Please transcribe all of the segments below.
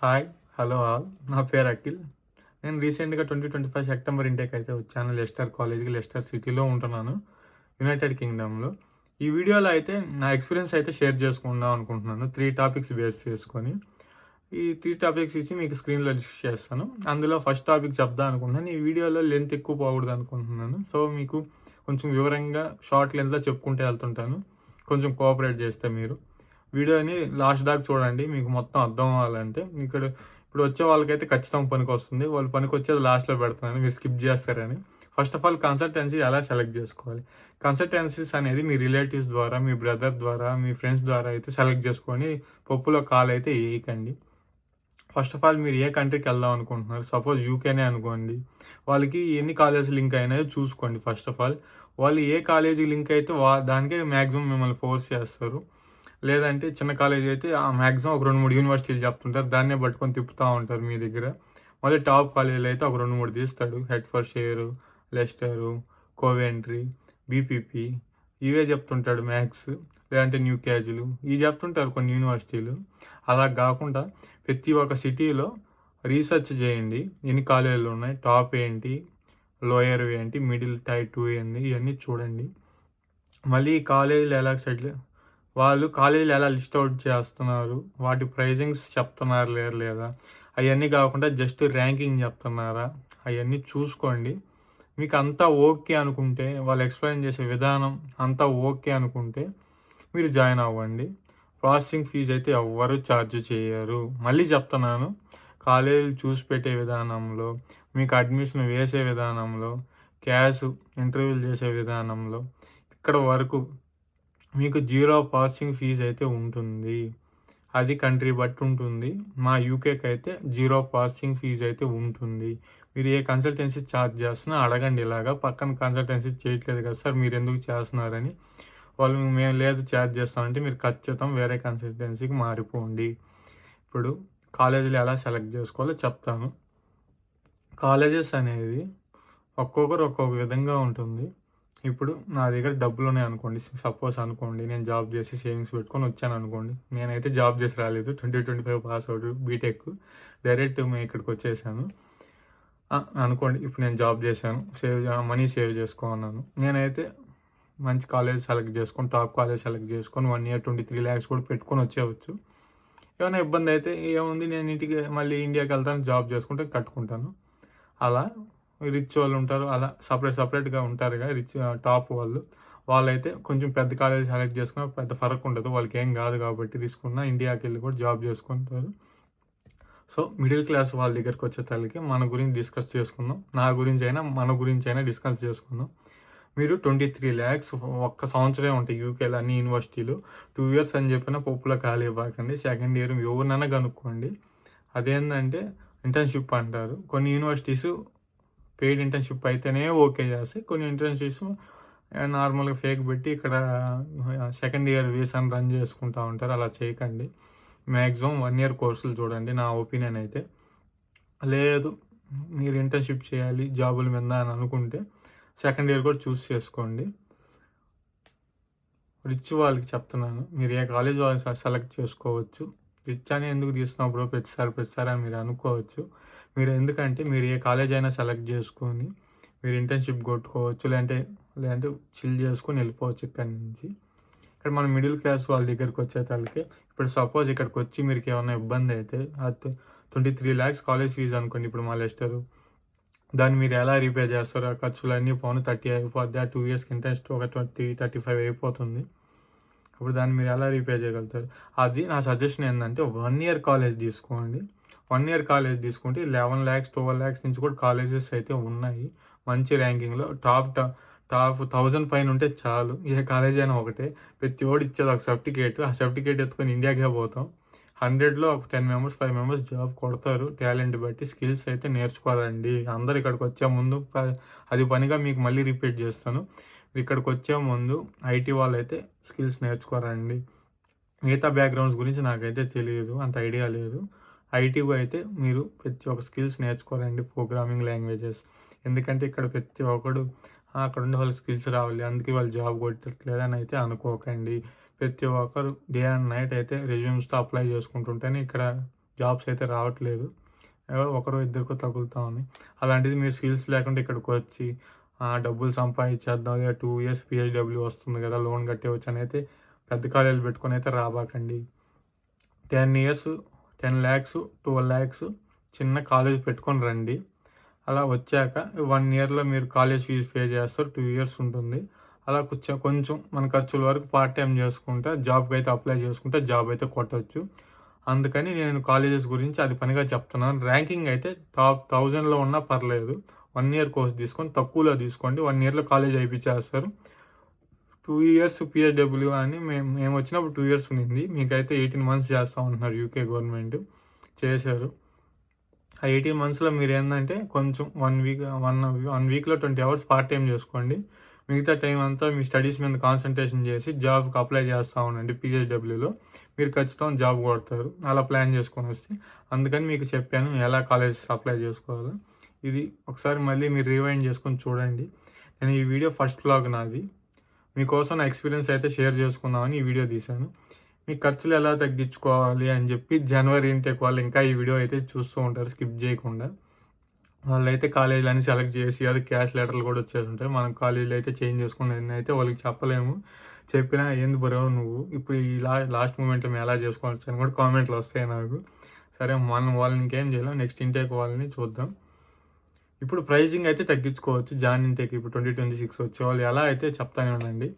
Hi. Hello all. నా పేరు అఖిల్. నేను రీసెంట్‌గా 2025 సెప్టెంబర్ ఇంటేక్ అయితే వచ్చాను. లెస్టర్ కాలేజ్‌కి, లెస్టర్ సిటీలో ఉంటున్నాను. యునైటెడ్ కింగ్‌డమ్‌లో. ఈ వీడియోలో అయితే నా ఎక్స్‌పీరియన్స్ అయితే షేర్ చేసుకుందాం అనుకుంటున్నాను. 3 టాపిక్స్ బేస్ చేసుకొని. ఈ 3 టాపిక్స్ ఇచ్చి మీకు స్క్రీన్‌లో లిస్ట్ చేస్తాను. అందులో ఫస్ట్ టాపిక్ చెప్దాం అనుకుంటున్నాను. ఈ వీడియోలో లెంత్ ఎక్కువ పోకూడదు అనుకుంటున్నాను. సో, మీకు కొంచెం వివరంగా షార్ట్ లెంత్‌లో చెప్పుకుంటూ వెళ్తుంటాను. కొంచెం కోఆపరేట్ చేస్తే మీరు. వీడియోని లాస్ట్ దాకా చూడండి. మీకు మొత్తం అర్థం అవ్వాలంటే. ఇప్పుడు వచ్చే వాళ్ళకైతే ఖచ్చితంగా పనికొస్తుంది. వాళ్ళు పనికొచ్చేది లాస్ట్‌లో పెడుతున్నాను. మీరు స్కిప్ చేస్తారని. ఫస్ట్ ఆఫ్ ఆల్ కన్సల్టెన్సీ ఎలా సెలెక్ట్ చేసుకోవాలి? కన్సల్టెన్సీస్ అనేది మీ రిలేటివ్స్ ద్వారా, మీ బ్రదర్ ద్వారా, మీ ఫ్రెండ్స్ ద్వారా అయితే సెలెక్ట్ చేసుకొని పప్పులో కాలైతే ఏయకండి. ఫస్ట్ ఆఫ్ ఆల్ మీరు ఏ కంట్రీకి వెళ్దాం అనుకుంటున్నారు? సపోజ్ యూకేనే అనుకోండి. వాళ్ళకి ఎన్ని కాలేజెస్ లింక్ అయినాయో చూసుకోండి ఫస్ట్ ఆఫ్ ఆల్. వాళ్ళు ఏ కాలేజీ లింక్ అయితే దానికే మాక్సిమం మిమ్మల్ని ఫోర్స్ చేస్తారు. లేదంటే చిన్న కాలేజీ అయితే మాక్సిమం ఒక 2, 3 యూనివర్సిటీలు చెప్తుంటారు. దాన్నే పట్టుకొని తిప్పుతా ఉంటారు మీ దగ్గర. మళ్ళీ టాప్ కాలేజీలు అయితే ఒక 2, 3 తీస్తాడు. హెడ్ఫోర్డ్‌షైర్, లెస్టరు, కోవెంట్రీ, బీపీపీ ఇవే చెప్తుంటాడు మ్యాక్స్. లేదంటే న్యూకాజిల్ ఇవి చెప్తుంటారు కొన్ని యూనివర్సిటీలు. అలా గాకుండా ప్రతి ఒక్క సిటీలో రీసెర్చ్ చేయండి. ఎన్ని కాలేజీలు ఉన్నాయి? టాప్ ఏంటి? లోయర్‌వి ఏంటి? మిడిల్ టైర్ 2 ఏంది? ఇయన్నీ చూడండి. మళ్ళీ ఈ కాలేజీలు ఎలా వాళ్ళు కాలేజీలు ఎలా లిస్ట్ ఔట్ చేస్తున్నారు? వాటి ప్రైజింగ్స్ చెప్తున్నారు లేదా? అయన్నీ గాకుండా జస్ట్ ర్యాంకింగ్ చెప్తున్నారా? అయన్నీ చూసుకోండి. మీకు అంతా ఓకే అనుకుంటే, వాళ్ళు ఎక్స్‌ప్లెయిన్ చేసే విధానం అంతా ఓకే అనుకుంటే, మీరు జాయిన్ అవ్వండి. ప్రాసెసింగ్ ఫీజ్ అయితే ఎవ్వరు ఛార్జ్ చేయరు. మళ్ళీ చెప్తున్నాను. కాలేజీలు చూసి పెట్టే విధానంలో, మీకు అడ్మిషన్ వేసే విధానంలో, క్యాష్ ఇంటర్వ్యూలు చేసే విధానంలో, ఇక్కడ వరకు మీకు జీరో ప్రాసెసింగ్ ఫీజ్ అయితే ఉంటుంది. అది కంట్రీ బట్టి ఉంటుంది. మా యూకేకి అయితే జీరో ప్రాసెసింగ్ ఫీజ్ అయితే ఉంటుంది. మీరు ఏ కన్సల్టెన్సీ ఛార్జ్ చేస్తున్నా అడగండి ఇలాగా. పక్కన కన్సల్టెన్సీ చేయట్లేదు కదా సార్ మీరు ఎందుకు చేస్తున్నారని. వాళ్ళు మేము లేదు ఛార్జ్ చేస్తామంటే మీరు ఖచ్చితం వేరే కన్సల్టెన్సీకి మారిపోండి. ఇప్పుడు కాలేజీలు ఎలా సెలెక్ట్ చేసుకోవాలో చెప్తాను. కాలేజెస్ అనేది ఒక్కొక్కరు ఒక్కొక్క విధంగా ఉంటుంది. ఇప్పుడు నా దగ్గర డబ్బులున్నాయనుకోండి. సపోజ్ అనుకోండి నేను జాబ్ చేసి సేవింగ్స్ పెట్టుకొని వచ్చాననుకోండి. నేనైతే జాబ్ చేసి రాలేదు. 2025 పాస్ అవుట్ బీటెక్. డైరెక్ట్ మేము ఇక్కడికొచ్చేసాను. అనుకోండి ఇప్పుడు నేను జాబ్ చేశాను. మనీ సేవ్ చేసుకోమన్నాను. నేనైతే మంచి కాలేజ్ సెలెక్ట్ చేసుకొని, టాప్ కాలేజ్ సెలెక్ట్ చేసుకొని 1 ఇయర్ 23 లాక్స్ కూడా పెట్టుకొని వచ్చేయవచ్చు. ఏమైనా ఇబ్బంది అయితే ఏముంది నేను ఇంటికి మళ్ళీ ఇండియాకి వెళ్తాను జాబ్ చేసుకుంటే కట్టుకుంటాను. అలా రిచ్ వాళ్ళు ఉంటారు. అలా సపరేట్‌గా ఉంటారుగా టాప్ వాళ్ళు. వాళ్ళైతే కొంచెం పెద్ద కాలేజ్ సెలెక్ట్ చేసుకున్న పెద్ద ఫరక్ ఉండదు. వాళ్ళకేం కాదు కాబట్టి తీసుకున్న ఇండియాకెళ్ళి కూడా జాబ్ చేసుకుంటారు. సో, మిడిల్ క్లాస్ వాళ్ళ దగ్గరికొచ్చేతలకి మన గురించి డిస్కస్ చేసుకుందాం. నా గురించైనా, మన గురించైనా డిస్కస్ చేసుకుందాం. మీరు 23 లాక్స్ ఒక్క సంవత్సరమే ఉంటాయి యూకేలో అన్ని యూనివర్సిటీలు. 2 ఇయర్స్ అని చెప్పినా పప్పులో కాలు ఇవ్వకండి. సెకండ్ ఇయర్ ఎవరినైనా కనుక్కోండి. అదేందంటే ఇంటర్న్‌షిప్ అంటారు. కొన్ని యూనివర్సిటీస్ పెయిడ్ ఇంటర్న్‌షిప్ అయితేనే ఓకే చేస్తాయి. కొన్ని ఇంటర్న్‌షిప్స్ నార్మల్‌గా ఫేక్ పెట్టి ఇక్కడ సెకండ్ ఇయర్ వీసాని రన్ చేసుకుంటా ఉంటారు. అలా చేయకండి. మాక్సిమం 1 ఇయర్ కోర్సులు చూడండి నా ఒపీనియన్ అయితే. లేదు మీరు ఇంటర్న్‌షిప్ చేయాలి జాబుల మీద అని అనుకుంటే సెకండ్ ఇయర్ కూడా చూస్ చేసుకోండి. రిచ్ వాళ్ళకి చెప్తున్నాను. మీరు ఏ కాలేజ్ వాళ్ళు సెలెక్ట్ చేసుకోవచ్చు. రిచ్ అని ఎందుకు తీస్తున్నావు బ్రో ప్రతిసారి అని మీరు అనుకోవచ్చు. ఎందుకంటే మీరు ఏ కాలేజ్ అయినా సెలెక్ట్ చేసుకొని మీరు ఇంటర్న్‌షిప్ కొట్టుకోవచ్చు. లేదంటే చిల్ చేసుకొని వెళ్ళిపోవచ్చు ఇక్కడి నుంచి. ఇక్కడ మనం మిడిల్ క్లాస్ వాళ్ళ దగ్గరికి వచ్చేతలకి ఇప్పుడు సపోజ్ ఇక్కడికొచ్చి మీకేమన్నా ఇబ్బంది అయితే 23 లాక్స్ కాలేజ్ ఫీజు అనుకోండి ఇప్పుడు మా లెస్టరు. దాన్ని మీరు ఎలా రీపే చేస్తారు? ఆ ఖర్చులన్నీ పోను 30 అయిపోద్ది. ఆ 2 ఇయర్స్‌కి ఇంట్రెస్ట్ ఒక 20, 35 అయిపోతుంది. అప్పుడు దాన్ని మీరు ఎలా రీపే చేయగలుగుతారు? అది నా సజెషన్ ఏందంటే 1 ఇయర్ కాలేజ్ తీసుకోండి. 1 ఇయర్ కాలేజ్ తీసుకుంటే 11 లాక్స్, 12 లాక్స్ నుంచి కూడా కాలేజెస్ అయితే ఉన్నాయి. మంచి ర్యాంకింగ్‌లో టాప్ 1000 పైన ఉంటే చాలు. ఏ కాలేజ్ అయినా ఒకటే. ప్రతివోడు ఇచ్చేది ఒక సర్టిఫికేట్. ఆ సర్టిఫికేట్ ఎత్తుకొని ఇండియాకే పోతాం. 100లో ఒక 10 మెంబర్స్, 5 మెంబర్స్ జాబ్ కొడతారు. టాలెంట్ బట్టి స్కిల్స్ అయితే నేర్చుకోవాలండి. అందరూ ఇక్కడికొచ్చే ముందు అది పనిగా మీకు మళ్ళీ రిపీట్ చేస్తాను. ఇక్కడికొచ్చే ముందు ఐటీ వాళ్ళైతే స్కిల్స్ నేర్చుకోరండి. మిగతా బ్యాక్‌గ్రౌండ్స్ గురించి నాకైతే తెలియదు. అంత ఐడియా లేదు. ఐటీ‌వి అయితే మీరు ప్రతి ఒక్క స్కిల్స్ నేర్చుకోరండి. Programming languages. ఎందుకంటే ఇక్కడ ప్రతి ఒక్కడు అక్కడుండే వాళ్ళకి స్కిల్స్ రావాలి. అందుకే వాళ్ళు జాబ్ కొట్టట్లేదని అయితే అనుకోకండి. ప్రతి ఒక్కరు డే అండ్ నైట్ అయితే రెజ్యూమ్స్‌తో అప్లై చేసుకుంటుంటేనే ఇక్కడ జాబ్స్ అయితే రావట్లేదు. ఒకరో ఇద్దరికో తగులుతా ఉన్నాయి. అలాంటిది మీరు స్కిల్స్ లేకుండా ఇక్కడికి వచ్చి డబ్బులు సంపాదించేద్దాం, లేదా 2 ఇయర్స్ PSW వస్తుంది కదా, లోన్ కట్టేవచ్చు అని అయితే పెద్ద కాలేజీలు పెట్టుకొని అయితే రాబాకండి. 10 ఇయర్స్ 10 lakhs 12 lakhs చిన్న కాలేజ్ పెట్టుకొని రండి. అలా వచ్చాక 1 ఇయర్లో మీరు కాలేజ్ ఫీజు పే చేస్తారు. 2 ఇయర్స్ ఉంటుంది. అలా కొంచెం మన ఖర్చుల వరకు పార్ట్ టైం చేసుకుంటే జాబ్కి అయితే అప్లై చేసుకుంటే జాబ్ అయితే కొట్టవచ్చు. అందుకని నేను కాలేజెస్ గురించి అది పనిగా చెప్తున్నాను. ర్యాంకింగ్ అయితే టాప్ 1000లో ఉన్నా పర్లేదు. 1 ఇయర్ కోర్స్ తీసుకొని తక్కువలో తీసుకోండి. 1 ఇయర్లో కాలేజ్ అయిపించేస్తారు. 2 ఇయర్స్ PSW అని మేము వచ్చినప్పుడు 2 ఇయర్స్ ఉన్నింది. మీకైతే 18 months చేస్తాం అంటున్నారు UK గవర్నమెంట్. చేశారు. ఆ 18 monthsలో మీరు ఏంటంటే కొంచెం 1 వీక్లో 20 hours పార్ట్ టైం చేసుకోండి. మిగతా టైం అంతా మీ స్టడీస్ మీద కాన్సన్ట్రేషన్ చేసి జాబ్కి అప్లై చేస్తూ ఉండండి. PSWలో మీరు ఖచ్చితంగా జాబ్ కొడతారు. అలా ప్లాన్ చేసుకొని వస్తే అందుకని మీకు చెప్పాను ఎలా కాలేజెస్ అప్లై చేసుకోవాలో. ఇది ఒకసారి మళ్ళీ మీరు రివైండ్ చేసుకొని చూడండి. నేను ఈ వీడియో ఫస్ట్ వ్లాగ్ నాది. మీకోసం నా ఎక్స్పీరియన్స్ అయితే షేర్ చేసుకుందామని ఈ వీడియో తీశాను. మీ ఖర్చులు ఎలా తగ్గించుకోవాలి అని చెప్పి జనవరి ఇంటేక్ వాళ్ళు ఇంకా ఈ వీడియో అయితే చూస్తూ ఉంటారు స్కిప్ చేయకుండా. వాళ్ళైతే కాలేజీలన్నీ సెలెక్ట్ చేసి అది క్యాష్ లెటర్లు కూడా వచ్చేసి ఉంటాయి. మనం కాలేజీలో అయితే చేంజ్ చేసుకునేది అయితే వాళ్ళకి చెప్పలేము. చెప్పినా ఏంది బ్రో నువ్వు ఇప్పుడు ఈ లాస్ట్ మూమెంట్లో మేము ఎలా చేసుకోవచ్చు అని కూడా కామెంట్లు వస్తాయి నాకు. సరే మనం వాళ్ళని ఇంకేం చేయలేం. నెక్స్ట్ ఇంటేక్ వాళ్ళని చూద్దాం. ఇప్పుడు ప్రైజింగ్ అయితే తగ్గించుకోవచ్చు. జాన్ ఇంటేక్ ఇప్పుడు 2026 వచ్చే వాళ్ళు ఎలా అయితే చెప్తానే ఉండండి.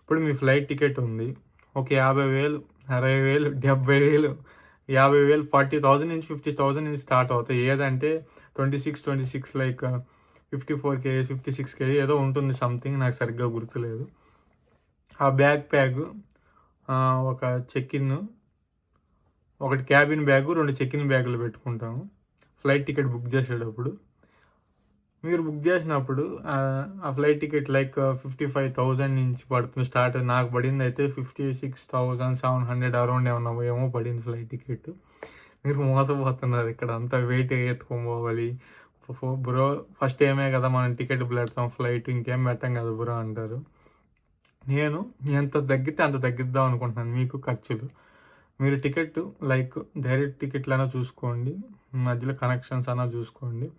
ఇప్పుడు మీ ఫ్లైట్ టికెట్ ఉంది, ఒక 50,000 60,000 70,000 50,000 40,000 నుంచి 50,000 నుంచి స్టార్ట్ అవుతాయి. ఏదంటే 26 లైక్ 54K 56K ఏదో ఉంటుంది సంథింగ్, నాకు సరిగ్గా గుర్తులేదు. ఆ బ్యాగ్ ప్యాక్ ఒక చెక్-ఇన్, ఒకటి క్యాబిన్ బ్యాగు, 2 చెక్-ఇన్ బ్యాగులు పెట్టుకుంటాము ఫ్లైట్ టికెట్ బుక్ చేసేటప్పుడు. మీరు బుక్ చేసినప్పుడు ఆ ఫ్లైట్ టికెట్ లైక్ 55,000 నుంచి పడుతుంది స్టార్ట్. నాకు పడింది అయితే 56,700 అరౌండ్ ఏమో పడింది ఫ్లైట్ టికెట్. మీరు మోసపోతున్నారు. ఇక్కడ అంతా వెయిట్ ఎత్తుకొని పోవాలి. బ్రో ఫస్ట్ ఏమే కదా మనం టికెట్ పెడతాం, ఫ్లైట్ ఇంకేం పెట్టాం కదా బ్రో అంటారు. నేను ఎంత తగ్గితే అంత తగ్గిద్దాం అనుకుంటున్నాను మీకు ఖర్చులు. మీరు టికెట్ లైక్ డైరెక్ట్ టికెట్లైనా చూసుకోండి, మధ్యలో కనెక్షన్స్ అయినా చూసుకోండి.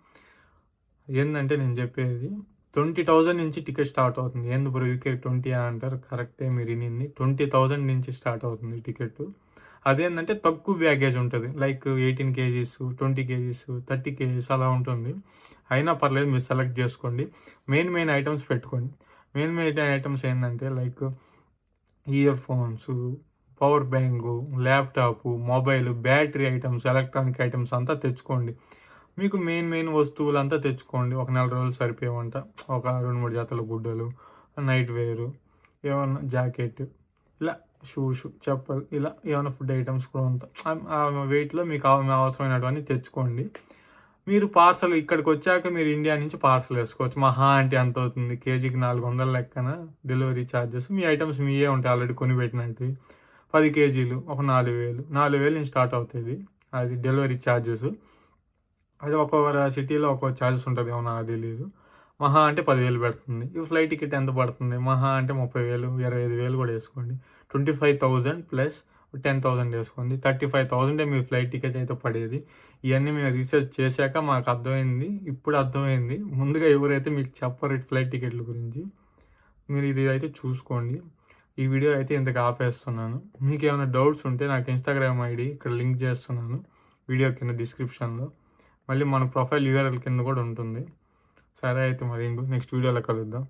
ఏంటంటే నేను చెప్పేది 20,000 నుంచి టికెట్ స్టార్ట్ అవుతుంది. ఏంది బ్రో UK 20 అంటారు, కరెక్టే మీరు వినింది. 20,000 నుంచి స్టార్ట్ అవుతుంది టికెట్. అదేంటంటే తక్కువ బ్యాగేజ్ ఉంటుంది, లైక్ 18 kgs 20 kgs 30 kgs అలా ఉంటుంది. అయినా పర్లేదు మీరు సెలెక్ట్ చేసుకోండి. మెయిన్ ఐటమ్స్ పెట్టుకోండి. మెయిన్ ఐటమ్స్ ఏంటంటే like ear phones, power bank, laptop, mobile, battery items, electronic items అంతా తెచ్చుకోండి. మీకు మెయిన్ వస్తువులంతా తెచ్చుకోండి. ఒక 4 రోజులు సరిపోయేవంట. ఒక 2-3 జతల గుడ్డలు, నైట్ వేరు, ఏమన్నా జాకెట్, ఇలా షూస్, చెప్పలు, ఇలా ఏమైనా ఫుడ్ ఐటమ్స్ కూడా ఉంటాయి. ఆ వెయిట్లో మీకు అవసరమైనటువన్నీ తెచ్చుకోండి. మీరు పార్సల్ ఇక్కడికి వచ్చాక మీరు ఇండియా నుంచి పార్సల్ వేసుకోవచ్చు. మహా అంటే ఎంత అవుతుంది, కేజీకి 400 లెక్కన డెలివరీ ఛార్జెస్. మీ ఐటమ్స్ మీయే ఉంటాయి ఆల్రెడీ కొని పెట్టినట్టు. 10 kgs ఒక 4,000 నుంచి స్టార్ట్ అవుతుంది అది డెలివరీ ఛార్జెస్. అది ఒక్కొక్క సిటీలో ఒక్కొక్క ఛార్జెస్ ఉంటుంది, ఏమో నాకు తెలీదు. మహా అంటే 10,000 పెడుతుంది. ఈ ఫ్లైట్ టికెట్ ఎంత పడుతుంది, మహా అంటే 30,000 25,000 కూడా వేసుకోండి. 25,000 ప్లస్ 10,000 వేసుకోండి. 35,000 మీ ఫ్లైట్ టికెట్ అయితే పడేది. ఇవన్నీ మేము రీసెర్చ్ చేశాక మాకు అర్థమైంది. ఇప్పుడు అర్థమైంది. ముందుగా ఎవరైతే మీకు చెప్పరు ఫ్లైట్ టికెట్ల గురించి, మీరు ఇది అయితే చూసుకోండి. ఈ వీడియో అయితే ఇంతకు ఆపేస్తున్నాను. మీకు ఏమైనా డౌట్స్ ఉంటే నాకు ఇన్స్టాగ్రామ్ ఐడి ఇక్కడ లింక్ చేస్తున్నాను వీడియో కింద డిస్క్రిప్షన్లో. మళ్ళీ మన ప్రొఫైల్ URL కింద కూడా ఉంటుంది. సరే అయితే మరి నెక్స్ట్ వీడియోలో కలుద్దాం.